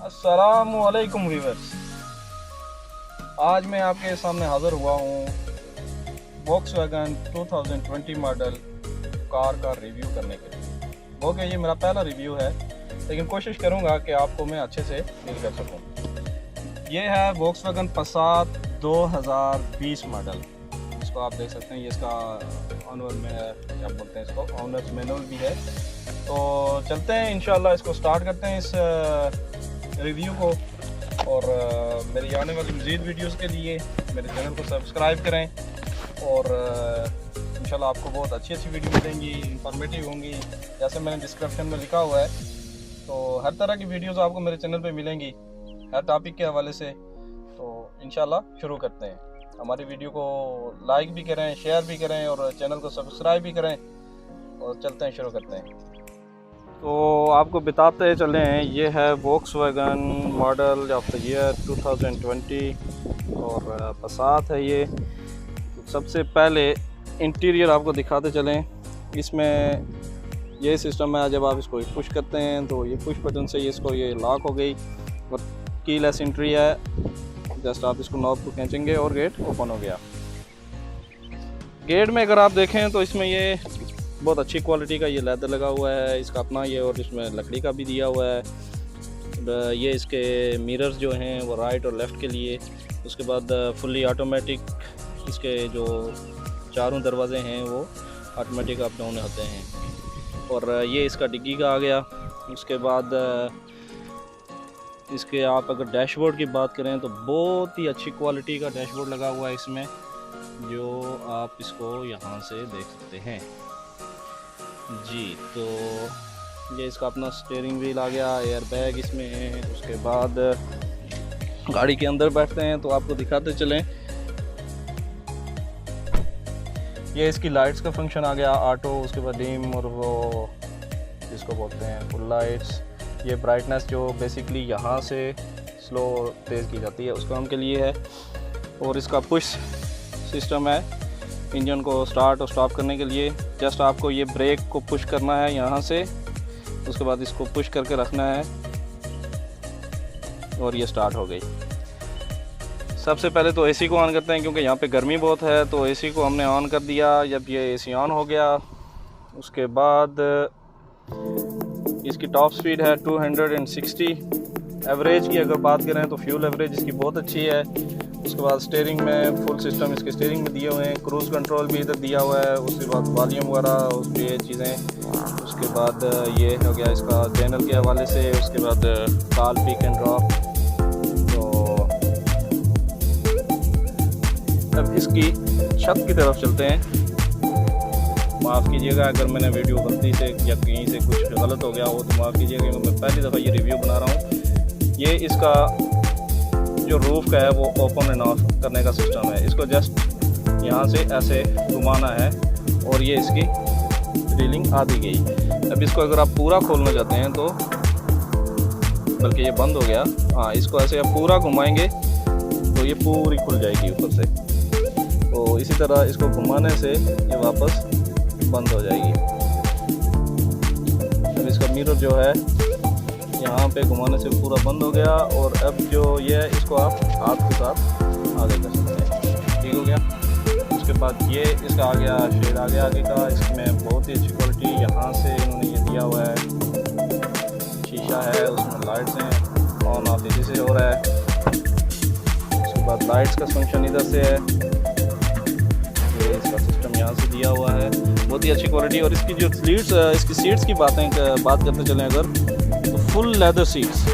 अस्सलामुअलैकुम व्यूअर्स, आज मैं आपके सामने हाज़िर हुआ हूँ वॉक्सवैगन 2020 मॉडल कार का रिव्यू करने के लिए। वो कि ये मेरा पहला रिव्यू है, लेकिन कोशिश करूँगा कि आपको मैं अच्छे से डील कर सकूँ। ये है वॉक्सवैगन पासाट 2020 मॉडल। इसको आप देख सकते हैं, ये इसका ऑनर में क्या बोलते हैं, इसको ऑनर्स मैनुअल भी है। तो चलते हैं इंशाल्लाह, इसको स्टार्ट करते हैं इस रिव्यू को। और मेरी आने वाली मज़ीद वीडियोस के लिए मेरे चैनल को सब्सक्राइब करें। और इंशाल्लाह आपको बहुत अच्छी वीडियो मिलेंगी, इंफॉर्मेटिव होंगी, जैसे मैंने डिस्क्रिप्शन में लिखा हुआ है। तो हर तरह की वीडियोस आपको मेरे चैनल पे मिलेंगी, हर टॉपिक के हवाले से। तो इंशाल्लाह शुरू करते हैं। हमारी वीडियो को लाइक भी करें, शेयर भी करें और चैनल को सब्सक्राइब भी करें। और चलते हैं, शुरू करते हैं। तो आपको बताते चले हैं, ये है Volkswagen model of the year 2020 और पासाट है ये। तो सबसे पहले इंटीरियर आपको दिखाते चलें। इसमें ये सिस्टम है, जब आप इसको पुश करते हैं तो ये पुश बटन से इसको ये लॉक हो गई और कीलेस एंट्री है। जस्ट आप इसको नॉब को खींचेंगे और गेट ओपन हो गया। गेट में अगर आप देखें तो इसमें ये बहुत अच्छी क्वालिटी का ये लेदर लगा हुआ है, इसका अपना ये, और इसमें लकड़ी का भी दिया हुआ है। ये इसके मिरर्स जो हैं वो राइट और लेफ़्ट के लिए। उसके बाद फुल्ली ऑटोमेटिक इसके जो चारों दरवाजे हैं वो ऑटोमेटिक अप डाउन होते हैं। और ये इसका डिग्गी का आ गया। उसके बाद इसके आप अगर डैशबोर्ड की बात करें तो बहुत ही अच्छी क्वालिटी का डैशबोर्ड लगा हुआ है इसमें, जो आप इसको यहाँ से देख सकते हैं जी। तो ये इसका अपना स्टीयरिंग व्हील आ गया, एयर बैग इसमें है। उसके बाद गाड़ी के अंदर बैठते हैं तो आपको दिखाते चलें। ये इसकी लाइट्स का फंक्शन आ गया, ऑटो, उसके बाद डिम, और वो जिसको बोलते हैं फुल लाइट्स। ये ब्राइटनेस जो बेसिकली यहाँ से स्लो तेज़ की जाती है उस काम के लिए है। और इसका पुश सिस्टम है इंजन को स्टार्ट और स्टॉप करने के लिए। जस्ट आपको ये ब्रेक को पुश करना है यहाँ से, उसके बाद इसको पुश करके रखना है और ये स्टार्ट हो गई। सबसे पहले तो एसी को ऑन करते हैं, क्योंकि यहाँ पे गर्मी बहुत है। तो एसी को हमने ऑन कर दिया। जब ये एसी ऑन हो गया, उसके बाद इसकी टॉप स्पीड है 260। एवरेज की अगर बात करें तो फ्यूल एवरेज इसकी बहुत अच्छी है। उसके बाद स्टीयरिंग में फुल सिस्टम इसके स्टीयरिंग में दिए हुए हैं, क्रूज़ कंट्रोल भी इधर दिया हुआ है। उसके बाद वॉल्यूम वगैरह उसकी ये चीज़ें। उसके बाद ये हो गया इसका चैनल के हवाले से। उसके बाद कॉल पिक एंड ड्रॉप। तो अब इसकी छत की तरफ चलते हैं। माफ़ कीजिएगा अगर मैंने वीडियो गलती से या कहीं से कुछ गलत हो गया हो तो माफ़ कीजिएगा, क्योंकि मैं पहली दफ़ा ये रिव्यू बना रहा हूँ। ये इसका जो रूफ़ का है वो ओपन एंड ऑफ करने का सिस्टम है। इसको जस्ट यहाँ से ऐसे घुमाना है और ये इसकी रीलिंग आ दी गई। अब इसको अगर आप पूरा खोलना चाहते हैं तो, बल्कि ये बंद हो गया, हाँ, इसको ऐसे आप पूरा घुमाएंगे तो ये पूरी खुल जाएगी ऊपर से। तो इसी तरह इसको घुमाने से ये वापस बंद हो जाएगी। अब इसका मिरर जो है यहाँ पे घुमाने से पूरा बंद हो गया। और अब जो ये है इसको आप हाथ के साथ आगे कर सकते हैं। ठीक हो गया। उसके बाद ये इसका आ गया शेड आ गया आगे का। इसमें बहुत ही अच्छी क्वालिटी यहाँ से इन्होंने ये दिया हुआ है। शीशा है, उसमें लाइट्स हैं, ऑन ऑफ इसी से हो रहा है। उसके बाद लाइट्स का फंक्शन इधर से है। ये इसका सिस्टम यहाँ से दिया हुआ है, बहुत ही अच्छी क्वालिटी। और इसकी जो इसकी सीट्स की बात करते चलें अगर, तो फुल लेदर सीट्स,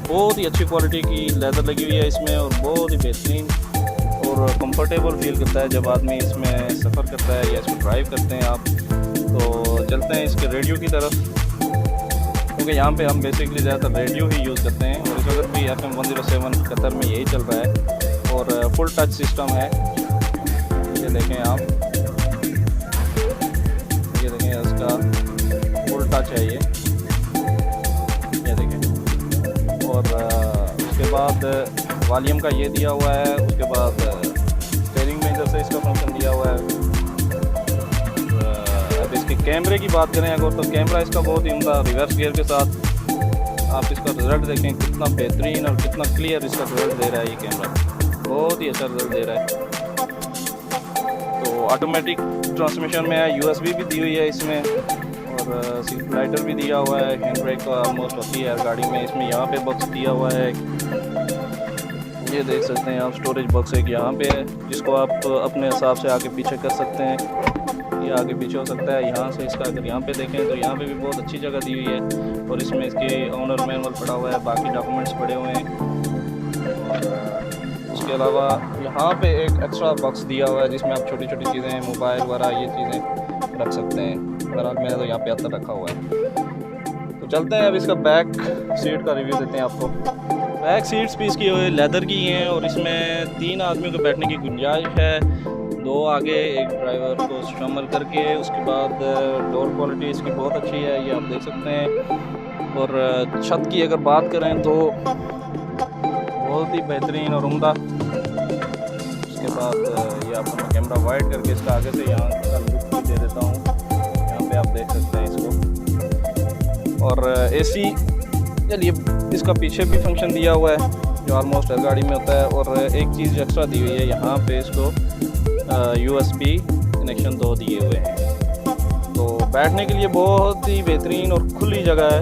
बहुत ही अच्छी क्वालिटी की लेदर लगी हुई है इसमें, और बहुत ही बेहतरीन और कंफर्टेबल फील करता है जब आदमी इसमें सफ़र करता है या इसको ड्राइव करते हैं आप। तो चलते हैं इसके रेडियो की तरफ, क्योंकि यहाँ पे हम बेसिकली ज़्यादातर रेडियो ही यूज़ करते हैं। और इस वक्त भी FM 107 कतर में यही चल रहा है। और फुल टच सिस्टम है, ये देखें आप, ये देखें इसका फुल टच है ये देखें। और उसके बाद वॉल्यूम का ये दिया हुआ है। उसके बाद स्टीयरिंग में इधर से इसका फंक्शन दिया हुआ है। अब इसके कैमरे की बात करें अगर, तो कैमरा इसका बहुत ही उम्दा रिवर्स गियर के साथ आप इसका रिज़ल्ट देखें कितना बेहतरीन और कितना क्लियर इसका रिज़ल्ट दे रहा है ये कैमरा, बहुत ही अच्छा रिज़ल्ट दे रहा है। तो ऑटोमेटिक ट्रांसमिशन में है, USB भी दी हुई है इसमें, और सीट लाइटर भी दिया हुआ है। हैंड ब्रेक तो ऑलमोस्ट होती है गाड़ी में। इसमें यहाँ पे बॉक्स दिया हुआ है, ये देख सकते हैं आप, स्टोरेज बॉक्स एक यहाँ पे है जिसको आप अपने हिसाब से आगे पीछे कर सकते हैं। ये आगे पीछे हो सकता है। यहाँ से इसका अगर यहाँ पे देखें तो यहाँ पे भी बहुत अच्छी जगह दी हुई है, और इसमें इसके ओनर मैनुअल पड़ा हुआ है, बाकी डॉक्यूमेंट्स पड़े हुए हैं। और उसके अलावा यहाँ पे एक एक्स्ट्रा बॉक्स दिया हुआ है जिसमें आप छोटी छोटी चीज़ें, मोबाइल वगैरह ये चीज़ें रख सकते हैं। बहरहाल मैंने तो यहाँ पे अंदर रखा हुआ है। तो चलते हैं अब इसका बैक सीट का रिव्यू देते हैं आपको। बैक सीट्स भी इसकी लेदर की हैं, और इसमें 3 आदमियों को बैठने की गुंजाइश है, 2 आगे एक ड्राइवर को शामिल करके। उसके बाद डोर क्वालिटी इसकी बहुत अच्छी है, ये आप देख सकते हैं। और छत की अगर बात करें तो बहुत ही बेहतरीन और उम्दा। उसके बाद ये आपको मैं कैमरा वाइड करके इसका आगे से यहाँ का लुक भी दे देता हूँ, यहाँ पे आप देख सकते हैं इसको। और AC चलिए इसका पीछे भी फंक्शन दिया हुआ है जो ऑलमोस्ट हर गाड़ी में होता है। और एक चीज़ एक्स्ट्रा दी हुई है, यहाँ पे इसको USB कनेक्शन 2 दिए हुए हैं। तो बैठने के लिए बहुत ही बेहतरीन और खुली जगह है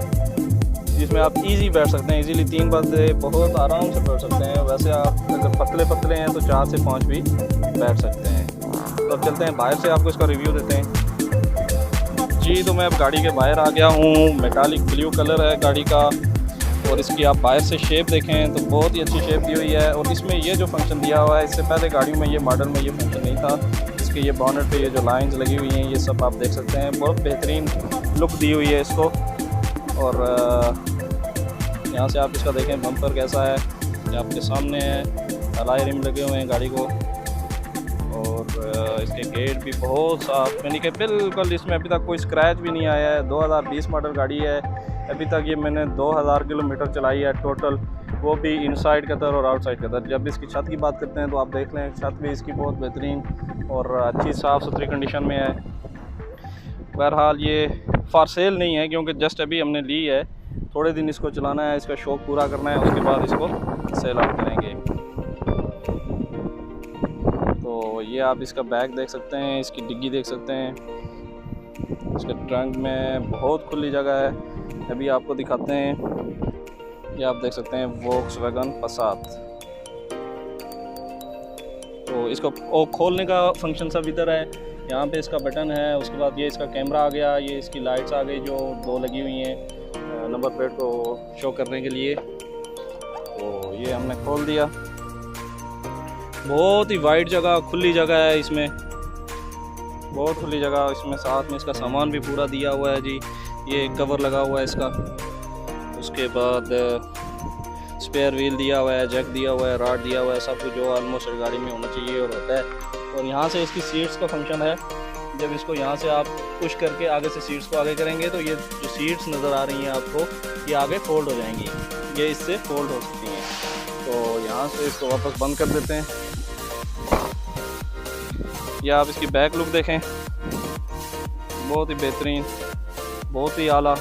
जिसमें आप इजी बैठ सकते हैं। इजीली 3 बंदे बहुत आराम से बैठ सकते हैं। वैसे आप अगर पतले हैं तो 4 से 5 भी बैठ सकते हैं। तो अब चलते हैं बाहर से, आपको इसका रिव्यू देते हैं जी। तो मैं अब गाड़ी के बाहर आ गया हूँ। मेटालिक ब्लू कलर है गाड़ी का, और इसकी आप बाहर से शेप देखें तो बहुत ही अच्छी शेप दी हुई है। और इसमें ये जो फंक्शन दिया हुआ है, इससे पहले गाड़ी में ये मॉडल में ये फंक्शन नहीं था। इसके ये बॉनेट पे ये जो लाइंस लगी हुई हैं ये सब आप देख सकते हैं, बहुत बेहतरीन लुक दी हुई है इसको। और यहाँ से आप इसका देखें बम्पर कैसा है, ये आपके सामने है। अलाई रिम लगे हुए हैं गाड़ी को, और इसके गेट भी बहुत साफ, यानी कि बिल्कुल इसमें अभी तक कोई स्क्रैच भी नहीं आया है। 2020 मॉडल गाड़ी है। अभी तक ये मैंने 2000 किलोमीटर चलाई है टोटल, वो भी इनसाइड के अंदर और आउटसाइड के अंदर। जब इसकी छत की बात करते हैं तो आप देख लें, छत भी इसकी बहुत बेहतरीन और अच्छी साफ़ सुथरी कंडीशन में है। बहरहाल ये फॉर सेल नहीं है, क्योंकि जस्ट अभी हमने ली है, थोड़े दिन इसको चलाना है, इसका शौक़ पूरा करना है, उसके बाद इसको सेल आउट करेंगे। तो ये आप इसका बैग देख सकते हैं, इसकी डिग्गी देख सकते हैं, इसके ट्रंक में बहुत खुली जगह है। अभी आपको दिखाते हैं, ये आप देख सकते हैं वोक्सवैगन पासात। तो इसको खोलने का फंक्शन सब इधर है, यहाँ पे इसका बटन है। उसके बाद ये इसका कैमरा आ गया, ये इसकी लाइट्स आ गई जो 2 लगी हुई हैं नंबर प्लेट को शो करने के लिए। तो ये हमने खोल दिया। बहुत ही वाइड जगह, खुली जगह है इसमें, बहुत खुली जगह। इसमें साथ में इसका सामान भी पूरा दिया हुआ है जी, ये कवर लगा हुआ है इसका। उसके बाद स्पेयर व्हील दिया हुआ है, जैक दिया हुआ है, रॉड दिया हुआ है, सब कुछ जो ऑलमोस्ट गाड़ी में होना चाहिए और होता है। और यहाँ से इसकी सीट्स का फंक्शन है, जब इसको यहाँ से आप पुश करके आगे से सीट्स को आगे करेंगे तो ये जो सीट्स नज़र आ रही हैं आपको, ये आगे फोल्ड हो जाएंगी, ये इससे फोल्ड हो सकती हैं। तो यहाँ से इसको वापस बंद कर देते हैं। या आप इसकी बैक लुक देखें, बहुत ही बेहतरीन, बहुत ही आला,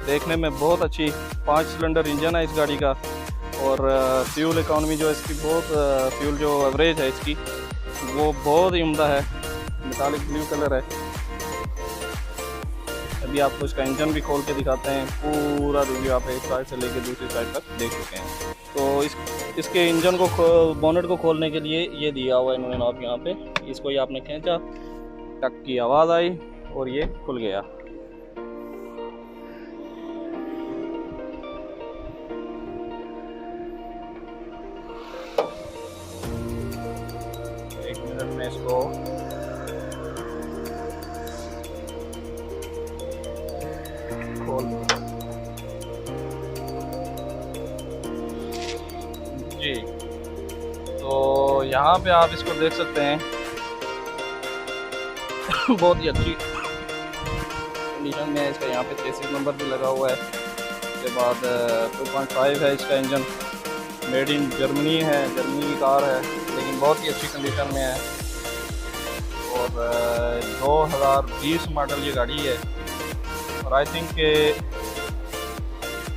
देखने में बहुत अच्छी। 5 सिलेंडर इंजन है इस गाड़ी का, और फ्यूल इकॉनमी जो इसकी बहुत, फ्यूल जो एवरेज है इसकी वो बहुत ही उम्दा है। मेटालिक ब्लू कलर है। अभी आपको इसका इंजन भी खोल के दिखाते हैं, पूरा रिव्यू आप एक साइड से लेके दूसरी साइड तक देख चुके हैं। तो इसके इंजन को बोनेट को खोलने के लिए ये दिया हुआ है इन्होंने नॉब यहाँ पे, इसको ये आपने खींचा, टक की आवाज़ आई और ये खुल गया। एक मिनट में इसको खोल जी। तो यहाँ पे आप इसको देख सकते हैं, बहुत ही अच्छी कंडीशन में है। इसका यहाँ पे चेसिस नंबर भी लगा हुआ है। उसके बाद 2.5 है इसका इंजन, मेड इन जर्मनी है, जर्मनी की कार है, लेकिन बहुत ही अच्छी कंडीशन में है। और 2020 मॉडल ये गाड़ी है, और आई थिंक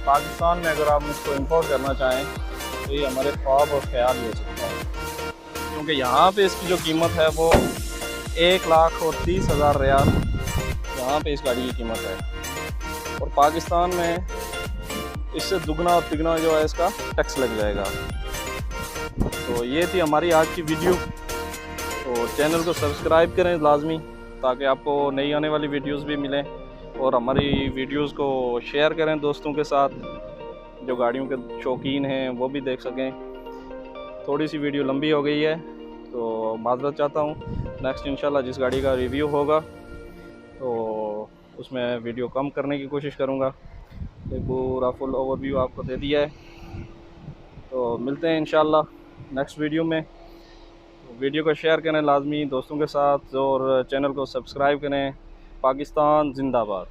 पाकिस्तान में अगर आप इसको इंपोर्ट करना चाहें तो ये हमारे ख्वाब और ख्याल ही हो सकता है, क्योंकि यहाँ पे इसकी जो कीमत है वो 1,30,000 रियाल यहाँ पे इस गाड़ी की कीमत है, और पाकिस्तान में इससे दुगना और तिगना जो है इसका टैक्स लग जाएगा। तो ये थी हमारी आज की वीडियो। तो चैनल को सब्सक्राइब करें लाजमी, ताकि आपको नई आने वाली वीडियोस भी मिलें, और हमारी वीडियोस को शेयर करें दोस्तों के साथ, जो गाड़ियों के शौकीन हैं वो भी देख सकें। थोड़ी सी वीडियो लंबी हो गई है तो माज़रत चाहता हूँ। नेक्स्ट इंशाल्लाह जिस गाड़ी का रिव्यू होगा तो उसमें वीडियो कम करने की कोशिश करूँगा। एक पूरा फुल ओवरव्यू आपको दे दिया है। तो मिलते हैं इंशाल्लाह नेक्स्ट वीडियो में। वीडियो को शेयर करें लाजमी दोस्तों के साथ, और चैनल को सब्सक्राइब करें। पाकिस्तान जिंदाबाद।